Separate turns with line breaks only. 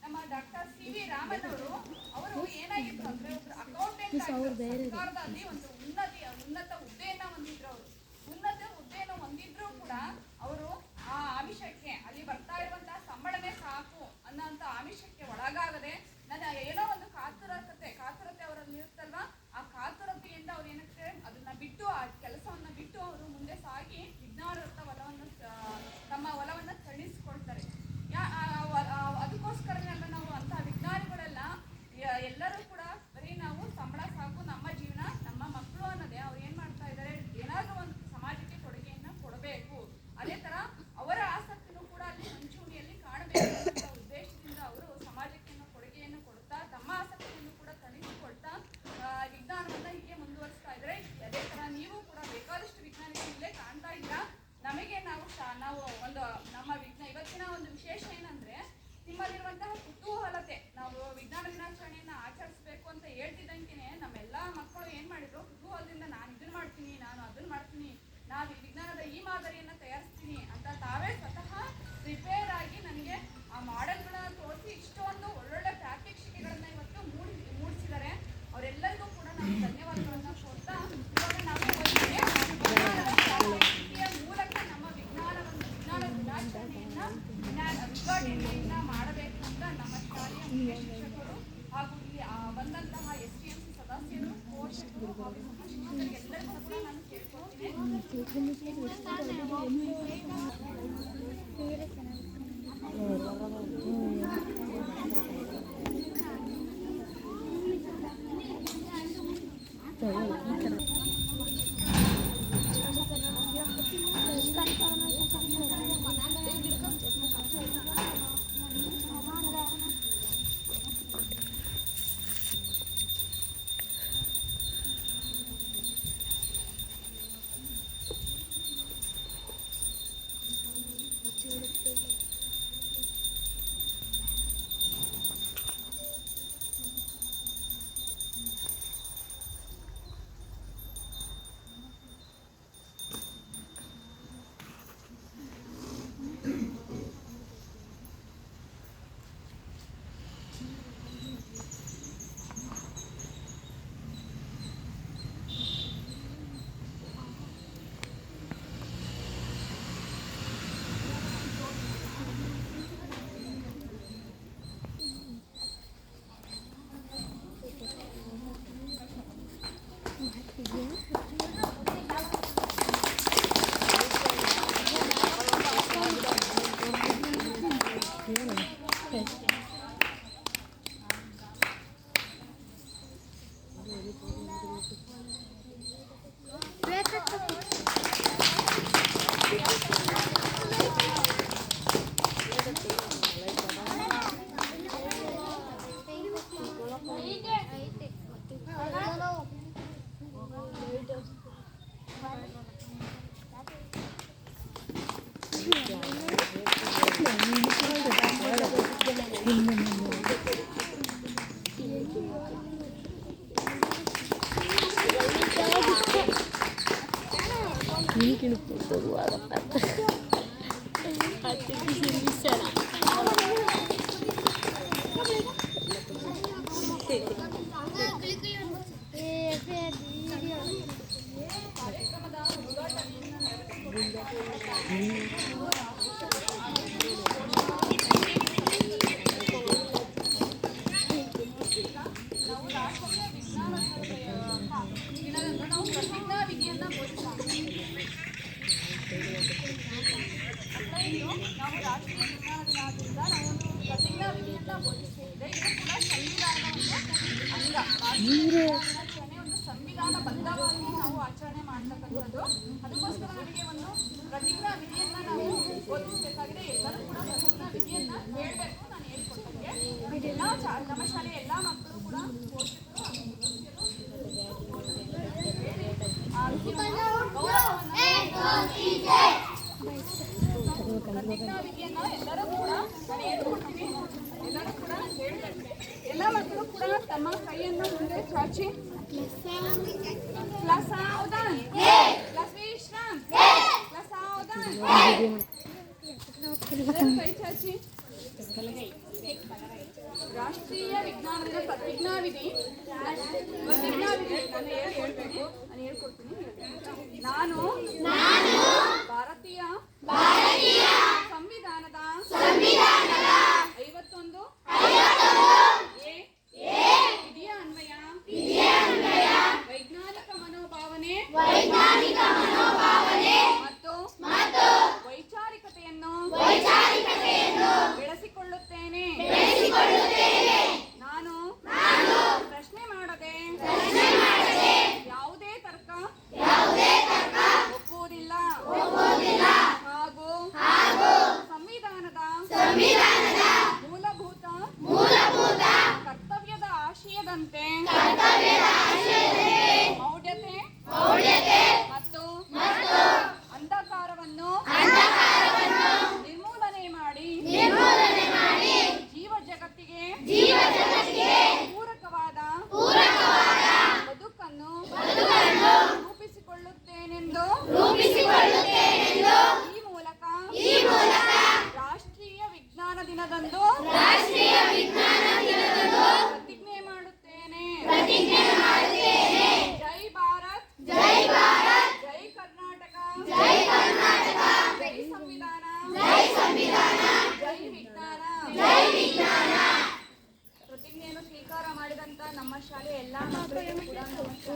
ನಮ್ಮ doctor CV. Raman ಅವರು ಏನಾಗಿತ್ತು ಅಂದ್ರೆ ಒಬ್ರು ಅಕೌಂಟೆಂಟ್ ಸರ್ಕಾರದಲ್ಲಿ ಒಂದು ಉನ್ನತ ಹುದ್ದೆಯನ್ನ ಹೊಂದಿದ್ರು. ಉನ್ನತ ಹುದ್ದೆಯನ್ನು ಹೊಂದಿದ್ರು ಕೂಡ ಅವರು ಆ ಆಮಿಷಕ್ಕೆ, ಅಲ್ಲಿ ಬರ್ತಾ ಇರುವಂತಹ ಸಂಬಳನೇ ಸಾಕು ಅನ್ನೋಂಥ ಆಮಿಷಕ್ಕೆ ಒಳಗಾಗದೆ, ನನ್ನ ಏನೋ ಒಂದು ಕಾತುರತೆ ಅವರಲ್ಲಿ ಇರುತ್ತಲ್ವಾ, ಆ ಕಾತುರತೆಯಿಂದ ಅವ್ರು ಏನಕ್ಕೆ ಅದನ್ನ ಬಿಟ್ಟು, ಆ ಕೆಲಸವನ್ನ ಬಿಟ್ಟು ಅವರು ಮುಂದೆ ಸಾಗಿ ವಿಜ್ಞಾನದತ್ತ ತಮ್ಮ ಒಲವನ್ನ ತಣಿಸ್ಕೊಳ್ತಾರೆ. ಅದಕ್ಕೋಸ್ಕರನೆಲ್ಲ ನಾವು ಅಂತ ವಿಜ್ಞಾನಿಗಳೆಲ್ಲ ಎಲ್ಲರೂ ಕೂಡ ಬರೀ ನಾವು ಸಂಬಳ ಸಾಕು, ನಮ್ಮ ಜೀವನ ನಮ್ಮ ಮಕ್ಕಳು ಅನ್ನೋದೇ ಅವ್ರು ಏನ್ ಮಾಡ್ತಾ ಇದ್ದಾರೆ, ಏನಾದ್ರೂ ಒಂದು ಸಮಾಜಕ್ಕೆ ಕೊಡುಗೆಯನ್ನ ಕೊಡಬೇಕು. ಅದೇ ತರ ಅವರ ಆಸಕ್ತಿನೂ ಕೂಡ ಅಲ್ಲಿ ಮುಂಚೂಣಿಯಲ್ಲಿ ಕಾಣಬೇಕು ಅಂತ ಉದ್ದೇಶದಿಂದ ಅವರು ಸಮಾಜಕ್ಕೆ ಕೊಡುಗೆಯನ್ನು ಕೊಡ್ತಾ, ತಮ್ಮ ಆಸಕ್ತಿಯನ್ನು ಕೂಡ ತಣಿಸಿಕೊಳ್ತಾ ವಿಜ್ಞಾನವನ್ನ ಹೀಗೆ ಮುಂದುವರಿಸ್ತಾ ಇದ್ದಾರೆ. ಅದೇ ತರ ನೀವು ಕೂಡ ಬೇಕಾದಷ್ಟು ವಿಜ್ಞಾನಿಗಳು ಇಲ್ಲೇ ಕಾಣ್ತಾ ಇದ್ದೀರಾ. ನಮಗೆ ನಾವು ಒಂದು ನಮ್ಮ ಇವತ್ತಿನ ಒಂದು ವಿಶೇಷ ಏನಂದ್ರೆ, ನಿಮ್ಮಲ್ಲಿರುವಂತಹ ಕುತೂಹಲತೆ. ನಾವು ವಿಜ್ಞಾನ ದಿನಾಚರಣೆಯನ್ನ ಆಚರಿಸಬೇಕು ಅಂತ ಹೇಳ್ತಿದ್ದಂಗೆನೆ ನಮ್ಮೆಲ್ಲಾ ಮಕ್ಕಳು ಏನ್ ಮಾಡಿದ್ರು, ಕುತೂಹಲದಿಂದ ನಾನು ಇದನ್ನ ಮಾಡ್ತೀನಿ, ನಾನು ಅದನ್ನ ಮಾಡ್ತೀನಿ, ನಾವು ವಿಜ್ಞಾನದ ಈ ಮಾದರಿಯನ್ನ ತಯಾರಿಸ್ತೀನಿ ಅಂತ ತಾವೇ ಸ್ವತಃ ಪ್ರಿಪೇರ್ ಆಗಿ ನನಗೆ ಆ ಮಾಡೆಲ್ಗಳನ್ನ ತೋರಿಸಿ ಇಷ್ಟೊಂದು ಒಳ್ಳೊಳ್ಳೆ ಪ್ರಾತ್ಯಕ್ಷಿಕೆಗಳನ್ನ ಇವತ್ತು ಮೂಡಿಸಿದ್ದಾರೆ. ಅವರೆಲ್ಲರಿಗೂ ಕೂಡ ನಾವು ಧನ್ಯವಾದಗಳನ್ನ ಕೊಡ್ತಾ, ಇವಾಗ ನಾವು ಮೂಲಕ ನಮ್ಮ ವಿಜ್ಞಾನ ದಿನಾಚರಣೆಯನ್ನ ಉದ್ಘಾಟನೆಯನ್ನ ಮಾಡಬೇಕು ಅಂತ ನಮ್ಮ ಶಾಲೆಯ ಮುಖ್ಯ ಶಿಕ್ಷಕರು ಹಾಗೂ ಇಲ್ಲಿ ಬಂದಂತಹ STMC ಸದಸ್ಯರು, ಪೋಷಕರು ಹಾಗೂ ಶಿಕ್ಷಕರಿಗೆಲ್ಲರಿಗೂ ಕೂಡ ನಾನು ಕೇಳ್ಕೊಳ್ತೀನಿ. ನಾವು ರಾಷ್ಟ್ರೀಯ ವಿಜ್ಞಾನ ದಿನಾಚರಣೆಯಿಂದ ನಾವು ಪ್ರತಿಜ್ಞಾ ವಿಧಿಯನ್ನ ಬೋಧಿಸುತ್ತಿದೆ. ಇದು ಕೂಡ ಸಂವಿಧಾನದ ಅಂಗ. ದಿನಾಚರಣೆ ಒಂದು ಸಂವಿಧಾನ ಬದ್ಧವಾಗಿ ನಾವು ಆಚರಣೆ ಮಾಡ್ತಕ್ಕಂಥದ್ದು. ಅದಕ್ಕೋಸ್ಕರ ನಮಗೆ ಒಂದು ಪ್ರತಿಜ್ಞಾ ವಿಧಿಯನ್ನ ನಾವು ಬೋಧಿಸಬೇಕಾಗಿದೆ. ಎಲ್ಲರೂ ಕೂಡ ಪ್ರತಿಜ್ಞಾ ವಿಧಿಯನ್ನ ಹೇಳಬೇಕು. ನಾನು ಹೇಳ್ಕೊಟ್ಟಂಗೆ ಎಲ್ಲ ನಮ್ಮ ಶಾಲೆಯ ಎಲ್ಲ ಮಕ್ಕಳು ಕೂಡ ಪೋಷಕರು ಪ್ರತಿಜ್ಞಾ ವಿಧಿಯನ್ನ ಎಲ್ಲರೂ ಕೂಡ ನಾನು ಹೇಳ್ಕೊಡ್ತೀನಿ. ಎಲ್ಲರೂ ಕೂಡ ಹೇಳ್ಬೇಕು. ಎಲ್ಲ ಮಕ್ಕಳು ಕೂಡ ತಮ್ಮ ಕೈಯನ್ನು ಮುಂದೆ ಚಾಚಿ ಕ್ಲಾಸ್ ಸಾವಧಾನ್, ಕ್ಲಾಸ್ ವಿಶ್ರಾಮ್, ಕ್ಲಾಸ್ ಸಾವಧಾನ್, ಕೈ ಚಾಚಿ ರಾಷ್ಟ್ರೀಯ ವಿಜ್ಞಾನ ದಿನ ಪ್ರತಿಜ್ಞಾವಿಧಿ ನಾನು ಹೇಳ್ಬೇಕು, ನಾನು ಹೇಳ್ಕೊಡ್ತೀನಿ. ನಾನು ಭಾರತೀಯ ಸಂವಿಧಾನದ 51 ವಿಧಿಯ ಅನ್ವಯ ವೈಜ್ಞಾನಿಕ ಮನೋಭಾವನೆ ಮತ್ತು ವೈಚಾರಿಕತೆಯನ್ನು ಬೆಳೆಸಿಕೊಳ್ಳುತ್ತೇನೆ. ನಾನು ಪ್ರಶ್ನೆ ಮಾಡದೆ ಯಾವುದೇ ತರ್ಕ ಒಪ್ಪುವುದಿಲ್ಲ ಹಾಗೂ ಸಂವಿಧಾನದ ಮೂಲಭೂತ ಕರ್ತವ್ಯದ ಆಶಯದಂತೆ ಮೌಢ್ಯತೆ ಮತ್ತು ಅಂಧಕಾರವನ್ನು ನಿರ್ಮೂಲನೆ ಮಾಡಿ ಜೀವ ಜಗತ್ತಿಗೆ ಪೂರಕವಾದ ಬದುಕನ್ನು ರೂಪಿಸಿಕೊಳ್ಳುತ್ತೇನೆಂದು ಈ ಮೂಲಕ ರಾಷ್ಟ್ರೀಯ ವಿಜ್ಞಾನ ದಿನದಂದು ಪ್ರತಿಜ್ಞೆ ಮಾಡುತ್ತೇನೆ. ಜೈ ಭಾರತ್, ಜೈ ಕರ್ನಾಟಕ, ಜೈ ಸಂವಿಧಾನ, ಜೈ ವಿಜ್ಞಾನ. ಪ್ರತಿಜ್ಞೆಯನ್ನು ಸ್ವೀಕಾರ ಮಾಡಿದಂತ ನಮ್ಮ ಶಾಲೆಯ ಎಲ್ಲಾ ಮಕ್ಕಳಿಗೂ ಕೂಡ ನಮಸ್ಕಾರ.